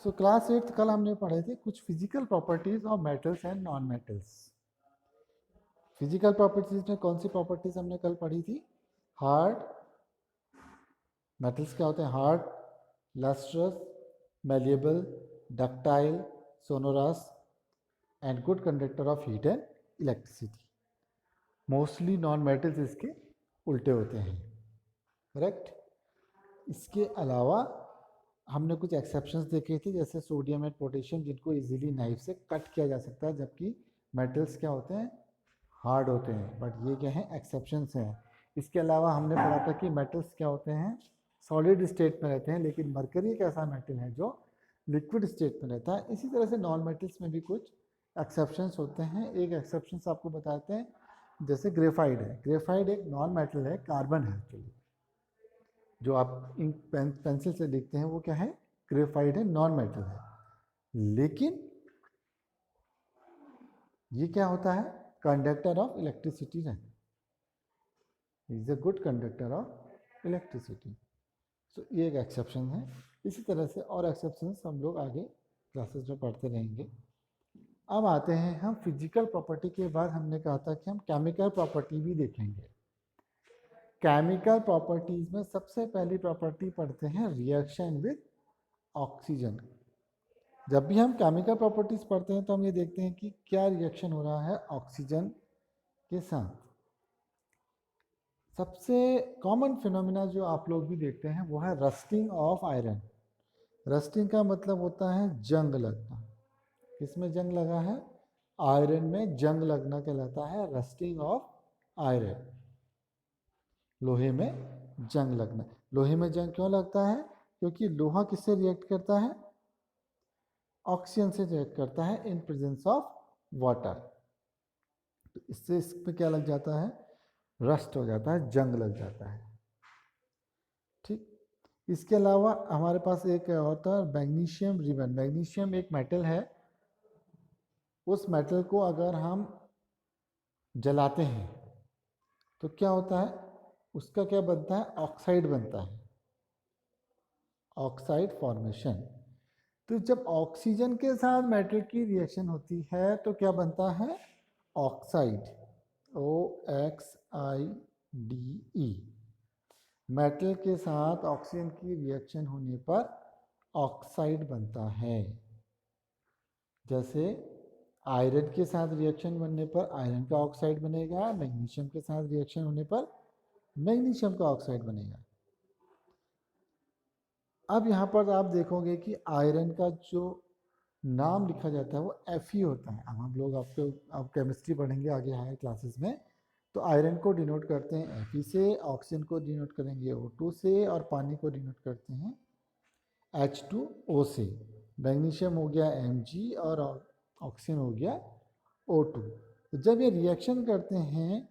So class 8 कल हमने पढ़े थे कुछ physical properties of metals and non metals. Physical properties में कौन सी प्रॉपर्टीज हमने कल पढ़ी थी? हार्ड, मेटल्स क्या होते हैं? Hard, lustrous, malleable, ductile, sonorous and good conductor of heat and electricity. Mostly non metals इसके उल्टे होते हैं, करेक्ट। इसके अलावा हमने कुछ एक्सेप्शंस देखे थे, जैसे सोडियम एंड पोटेशियम, जिनको इजीली नाइफ से कट किया जा सकता है, जबकि मेटल्स क्या होते हैं? हार्ड होते हैं। बट ये क्या है? एक्सेप्शंस हैं। इसके अलावा हमने पढ़ा था कि मेटल्स क्या होते हैं? सॉलिड स्टेट में रहते हैं, लेकिन मरकरी एक ऐसा मेटल है जो लिक्विड स्टेट में रहता है। इसी तरह से नॉन मेटल्स में भी कुछ एक्सेप्शंस होते हैं। एक एक्सेप्शंस आपको बताते हैं, जैसे ग्रेफाइट है। ग्रेफाइट एक नॉन मेटल है, कार्बन है एक्चुअली। जो आप इंक पेंसिल से लिखते हैं वो क्या है? ग्रेफाइट है, नॉन मेटल है। लेकिन ये क्या होता है? कंडक्टर ऑफ इलेक्ट्रिसिटी है। Is a good conductor of electricity. So ये एक एक्सेप्शन है। इसी तरह से और एक्सेप्शंस हम लोग आगे क्लासेस में पढ़ते रहेंगे। अब आते हैं हम फिजिकल प्रॉपर्टी के बाद हमने कहा था कि हम केमिकल प्रॉपर्टी भी देखेंगे। केमिकल प्रॉपर्टीज में सबसे पहली प्रॉपर्टी पढ़ते हैं रिएक्शन विद ऑक्सीजन। जब भी हम केमिकल प्रॉपर्टीज पढ़ते हैं तो हम ये देखते हैं कि क्या रिएक्शन हो रहा है ऑक्सीजन के साथ। सबसे कॉमन फिनोमिना जो आप लोग भी देखते हैं वो है रस्टिंग ऑफ आयरन। रस्टिंग का मतलब होता है जंग लगना। किसमें जंग लगा है? आयरन में जंग लगना कहलाता है रस्टिंग ऑफ आयरन। लोहे में जंग लगना। लोहे में जंग क्यों लगता है? क्योंकि लोहा किससे रिएक्ट करता है? ऑक्सीजन से रिएक्ट करता है इन प्रेजेंस ऑफ वाटर। तो इससे इसमें क्या लग जाता है? रस्ट हो जाता है, जंग लग जाता है। ठीक। इसके अलावा हमारे पास एक होता है मैग्नीशियम रिबन। मैग्नीशियम एक मेटल है। उस मेटल को अगर हम जलाते हैं तो क्या होता है? उसका क्या बनता है? ऑक्साइड बनता है, ऑक्साइड फॉर्मेशन। तो जब ऑक्सीजन के साथ मेटल की रिएक्शन होती है तो क्या बनता है? Oxide, OXIDE। मेटल के साथ ऑक्सीजन की रिएक्शन होने पर ऑक्साइड बनता है। जैसे आयरन के साथ रिएक्शन बनने पर आयरन का ऑक्साइड बनेगा, मैग्नीशियम के साथ रिएक्शन होने पर मैग्नीशियम का ऑक्साइड बनेगा। अब यहाँ पर आप देखोगे कि आयरन का जो नाम लिखा जाता है वो Fe होता है। अब हम लोग आप केमिस्ट्री पढ़ेंगे आगे हायर क्लासेस में, तो आयरन को डिनोट करते हैं Fe से, ऑक्सीजन को डिनोट करेंगे O2 से, और पानी को डिनोट करते हैं H2O से। मैग्नीशियम हो गया Mg और ऑक्सीजन हो गया O2। तो जब ये रिएक्शन करते हैं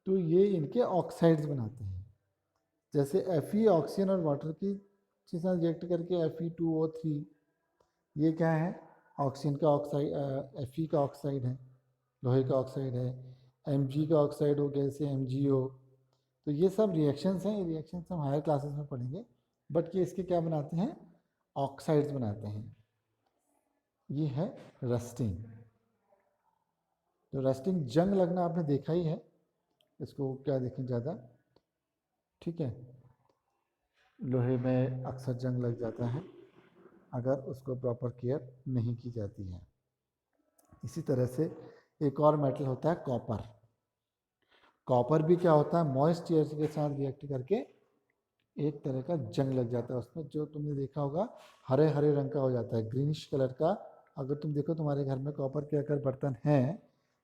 तो ये इनके ऑक्साइड्स बनाते हैं। जैसे Fe ऑक्सीजन और वाटर की साथ रिएक्ट करके Fe2O3, ये क्या है? ऑक्सीजन का ऑक्साइड, Fe का ऑक्साइड है, लोहे का ऑक्साइड है। Mg का ऑक्साइड हो गया जैसे MgO। तो ये सब रिएक्शंस हैं। ये रिएक्शंस हम हायर क्लासेस में पढ़ेंगे। बट ये इसके क्या बनाते हैं? ऑक्साइड्स बनाते हैं। ये है रस्टिंग। तो रस्टिंग जंग लगना आपने देखा ही है, इसको क्या देखें ज़्यादा। ठीक है, लोहे में अक्सर जंग लग जाता है अगर उसको प्रॉपर केयर नहीं की जाती है। इसी तरह से एक और मेटल होता है कॉपर। कॉपर भी क्या होता है? मॉइस्ट एयर के साथ रिएक्ट करके एक तरह का जंग लग जाता है उसमें, जो तुमने देखा होगा हरे हरे रंग का हो जाता है, ग्रीनिश कलर का। अगर तुम देखो तुम्हारे घर में कॉपर के अगर बर्तन हैं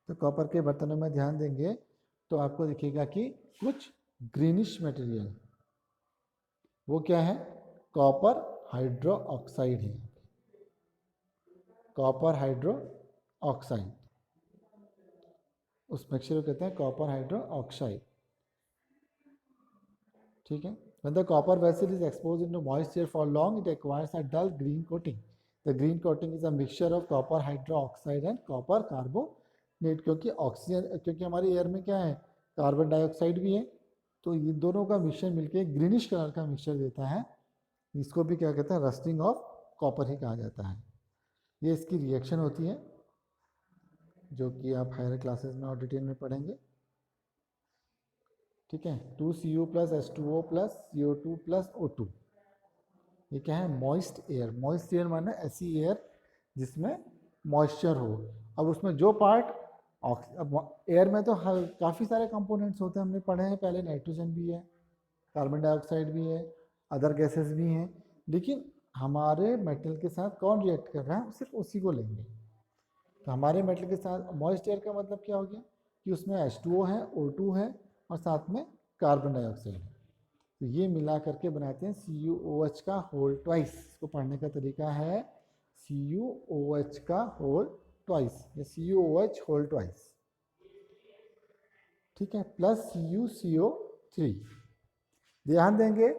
तो कॉपर के बर्तनों में ध्यान देंगे तो आपको दिखेगा कि कुछ ग्रीनिश मटेरियल, वो क्या है? कॉपर हाइड्रो ऑक्साइड है। कॉपर हाइड्रो ऑक्साइड, उस मिक्सचर को कहते हैं कॉपर हाइड्रो ऑक्साइड। ठीक है। When the copper vessel is exposed into moist air for long, it acquires a dull green coating. The green coating is a mixture of copper hydroxide and copper carbonate। क्योंकि हमारी air में क्या है? Carbon dioxide भी है। तो ये दोनों का मिक्सचर मिलके ग्रीनिश कलर का मिक्सचर देता है। इसको भी क्या कहते हैं? रस्टिंग ऑफ कॉपर ही कहा जाता है। ये इसकी रिएक्शन होती है जो कि आप हायर क्लासेस में और डिटेल में पढ़ेंगे। ठीक है, 2Cu plus H2O plus CO2 plus O2। ये क्या है? Moist air. मॉइस्ट एयर माने ऐसी एयर जिसमें मॉइस्चर हो। अब उसमें जो पार्ट अब एयर में तो काफ़ी सारे कंपोनेंट्स होते हैं, हमने पढ़े हैं पहले। नाइट्रोजन भी है, कार्बन डाइऑक्साइड भी है, अदर गैसेस भी हैं, लेकिन हमारे मेटल के साथ कौन रिएक्ट कर रहा है सिर्फ उसी को लेंगे। तो हमारे मेटल के साथ मॉइस्ट एयर का मतलब क्या हो गया कि उसमें H2O है, O2 है और साथ में कार्बन डाइऑक्साइड है। तो ये मिला करके बनाते हैं CuOH का होल ट्वाइस। इसको पढ़ने का तरीका है CuOH का होल ट्वाइस या CuOH होल ट्वाइस। ठीक है, प्लस CuCO3। ध्यान देंगे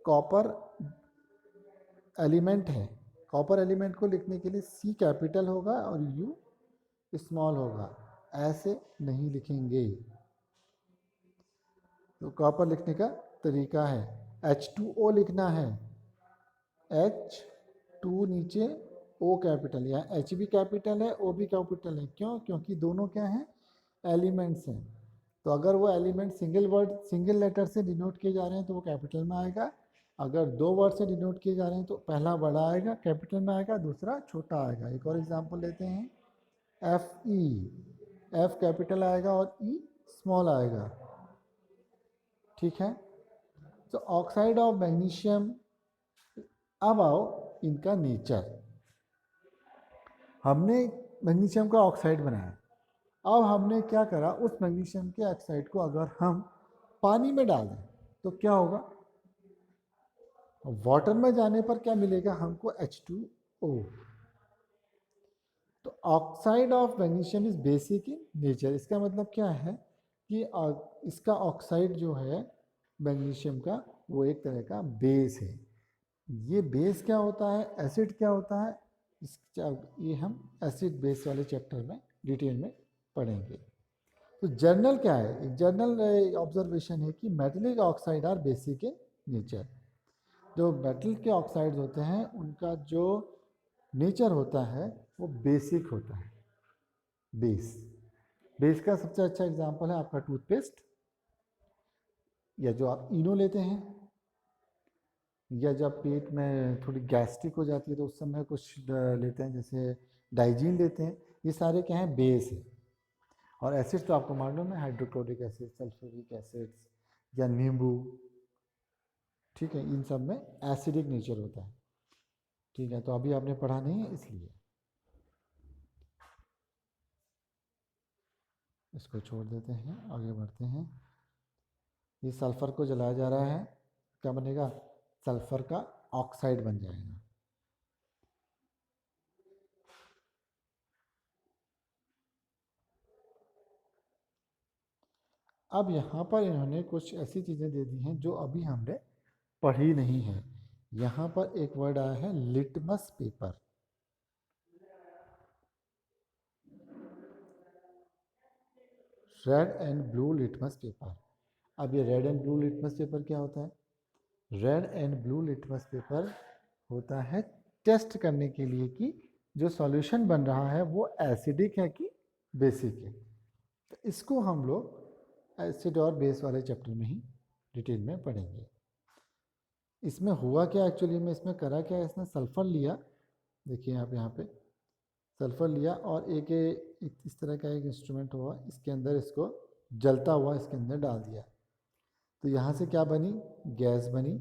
कॉपर एलिमेंट है, कॉपर एलिमेंट को लिखने के लिए C कैपिटल होगा और U स्मॉल होगा, ऐसे नहीं लिखेंगे। तो कॉपर लिखने का तरीका है H2O लिखना है, H2 नीचे O कैपिटल, या H भी कैपिटल है O भी कैपिटल है। क्यों? क्योंकि दोनों क्या हैं? एलिमेंट्स हैं। तो अगर वो element single word single letter से डिनोट किए जा रहे हैं तो वो कैपिटल में आएगा। अगर दो वर्ड से डिनोट किए जा रहे हैं तो पहला बड़ा आएगा कैपिटल में आएगा, दूसरा छोटा आएगा। एक और एग्जांपल लेते हैं, Fe। F कैपिटल आएगा और E स्मॉल आएगा। ठीक है, तो ऑक्साइड ऑफ मैग्नीशियम। अब आओ इनका नेचर। हमने मैग्नीशियम का ऑक्साइड बनाया, अब हमने क्या करा, उस मैग्नीशियम के ऑक्साइड को अगर हम पानी में डाल दें तो क्या होगा? वाटर में जाने पर क्या मिलेगा हमको? H2O। तो oxide of magnesium is basic in nature. इसका मतलब क्या है कि इसका ऑक्साइड जो है मैग्नीशियम का, वो एक तरह का बेस है। ये बेस क्या होता है, एसिड क्या होता है, ये हम एसिड बेस वाले चैप्टर में डिटेल में पढ़ेंगे। तो जर्नल क्या है? जर्नल ऑब्जर्वेशन है कि metallic oxide are basic in nature. जो मेटल के ऑक्साइड्स होते हैं उनका जो नेचर होता है वो बेसिक होता है। बेस, बेस का सबसे अच्छा एग्जांपल है आपका टूथपेस्ट, या जो आप इनो लेते हैं, या जब पेट में थोड़ी गैस्ट्रिक हो जाती है तो उस समय कुछ लेते हैं जैसे डाइजीन लेते हैं। ये सारे क्या हैं? बेस है। और एसिड्स तो आपको मालूम है, हाइड्रोक्लोरिक एसिड, सल्फ्यूरिक एसिड्स या नींबू। ठीक है, इन सब में एसिडिक नेचर होता है। ठीक है, तो अभी आपने पढ़ा नहीं है इसलिए इसको छोड़ देते हैं, आगे बढ़ते हैं। ये सल्फर को जलाया जा रहा है, क्या बनेगा? सल्फर का ऑक्साइड बन जाएगा। अब यहाँ पर इन्होंने कुछ ऐसी चीज़ें दे दी हैं जो अभी हमने पढ़ी नहीं है। यहाँ पर एक वर्ड आया है litmus paper. Red and blue litmus paper. अब ये red and blue litmus paper क्या होता है? Red and blue litmus paper होता है टेस्ट करने के लिए कि जो सॉल्यूशन बन रहा है वो एसिडिक है कि बेसिक है। तो इसको हम लोग एसिड और बेस वाले चैप्टर में ही डिटेल में पढ़ेंगे। इसमें हुआ क्या एक्चुअली में, इसमें करा क्या, इसने सल्फर लिया, देखिए आप यहाँ पे सल्फर लिया और एक इस तरह का एक इंस्ट्रूमेंट हुआ, इसके अंदर इसको जलता हुआ इसके अंदर डाल दिया। तो यहाँ से क्या बनी? गैस बनी।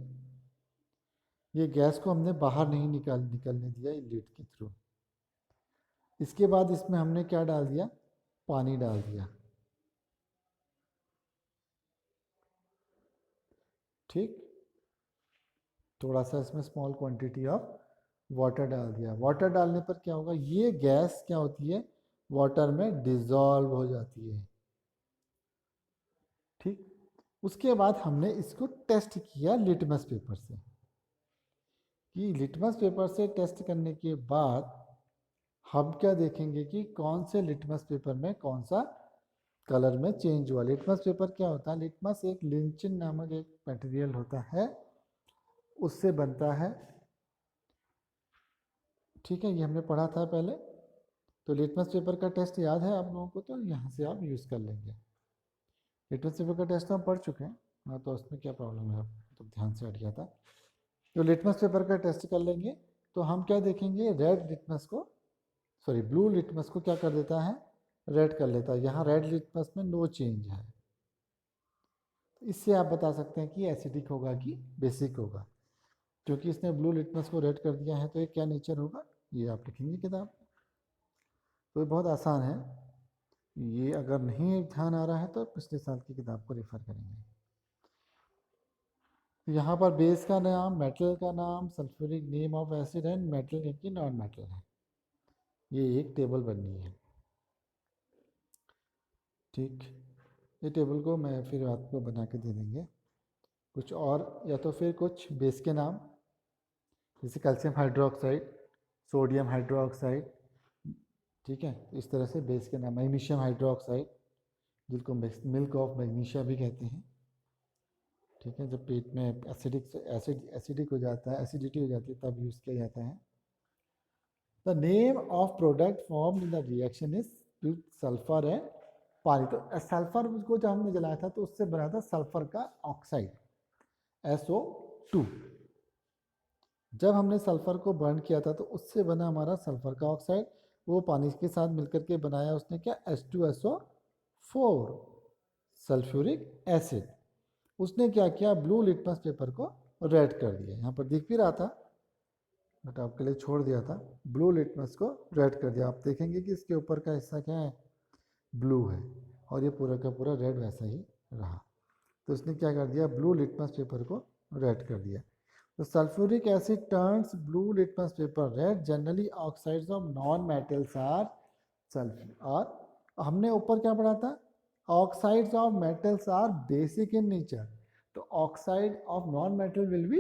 ये गैस को हमने बाहर नहीं निकलने दिया इनलेट के थ्रू। इसके बाद इसमें हमने क्या डाल दिया? पानी डाल दिया। ठीक, थोड़ा सा इसमें स्मॉल क्वांटिटी ऑफ वाटर डाल दिया। वाटर डालने पर क्या होगा? ये गैस क्या होती है? वाटर में डिजॉल्व हो जाती है। ठीक, उसके बाद हमने इसको टेस्ट किया लिटमस पेपर से, कि लिटमस पेपर से टेस्ट करने के बाद हम क्या देखेंगे कि कौन से लिटमस पेपर में कौन सा कलर में चेंज हुआ। लिटमस पेपर क्या होता है? लिटमस एक लिंचिन नामक एक मटेरियल होता है, उससे बनता है। ठीक है, ये हमने पढ़ा था पहले। तो लिटमस पेपर का टेस्ट याद है आप लोगों को, तो यहाँ से आप यूज़ कर लेंगे। लिटमस पेपर का टेस्ट तो हम पढ़ चुके हैं, हाँ, तो उसमें क्या प्रॉब्लम है, तो ध्यान से हट गया था। तो लिटमस पेपर का टेस्ट कर लेंगे, तो हम क्या देखेंगे, रेड लिटमस को, सॉरी ब्लू लिटमस को क्या कर देता है, रेड कर लेता है। यहाँ रेड लिटमस में नो चेंज है, तो इससे आप बता सकते हैं कि एसिडिक होगा कि बेसिक होगा। क्योंकि इसने ब्लू लिटमस को रेड कर दिया है, तो ये क्या नेचर होगा, ये आप लिखेंगे किताब। तो ये बहुत आसान है, ये अगर नहीं ध्यान आ रहा है तो पिछले साल की किताब को रेफर करेंगे। यहाँ पर बेस का नाम, मेटल का नाम, sulphuric name of acid and metal name की नॉन मेटल है। ये एक टेबल बननी है, ठीक। ये टेबल को मैं फिर आपको बना के दे देंगे। कुछ और, या तो फिर कुछ बेस के नाम, जैसे कैल्शियम हाइड्रोक्साइड, सोडियम हाइड्रोक्साइड, ठीक है, इस तरह से बेस के नाम, मैग्नीशियम हाइड्रोक्साइड, जिसको मिल्क ऑफ मैग्नीशिया भी कहते हैं, ठीक है। जब पेट में एसिडिक हो जाता है, एसिडिटी हो जाती है, तब यूज़ किया जाता है। The name of product form in the reaction is with sulphur and पानी। तो सल्फर को जब हमने जलाया था तो उससे बना था सल्फर का ऑक्साइड, SO2। जब हमने सल्फर को बर्न किया था तो उससे बना हमारा सल्फर का ऑक्साइड, वो पानी के साथ मिलकर के बनाया उसने क्या, H2SO4, सल्फ्यूरिक एसिड। उसने क्या किया, ब्लू लिटमस पेपर को रेड कर दिया, यहाँ पर दिख भी रहा था बट आपके लिए छोड़ दिया था। ब्लू लिटमस को रेड कर दिया, आप देखेंगे कि इसके ऊपर का हिस्सा क्या है, ब्लू है, और ये पूरा का पूरा रेड वैसा ही रहा। तो उसने क्या कर दिया, ब्लू लिटमस पेपर को रेड कर दिया। तो sulphuric acid turns blue litmus paper red, generally oxides of non metals are sulphur. और हमने ऊपर क्या पढ़ा था, oxides of metals are basic in nature, तो oxide of non metal will be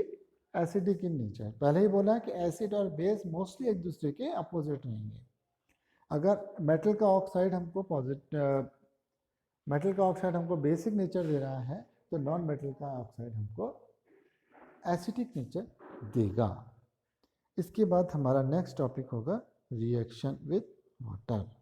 acidic in nature. पहले ही बोला कि एसिड और बेस मोस्टली एक दूसरे के अपोजिट रहेंगे। अगर मेटल का ऑक्साइड हमको मेटल का ऑक्साइड हमको बेसिक नेचर दे रहा है, तो नॉन मेटल का ऑक्साइड हमको एसिडिक नेचर देगा। इसके बाद हमारा नेक्स्ट टॉपिक होगा रिएक्शन विद वाटर।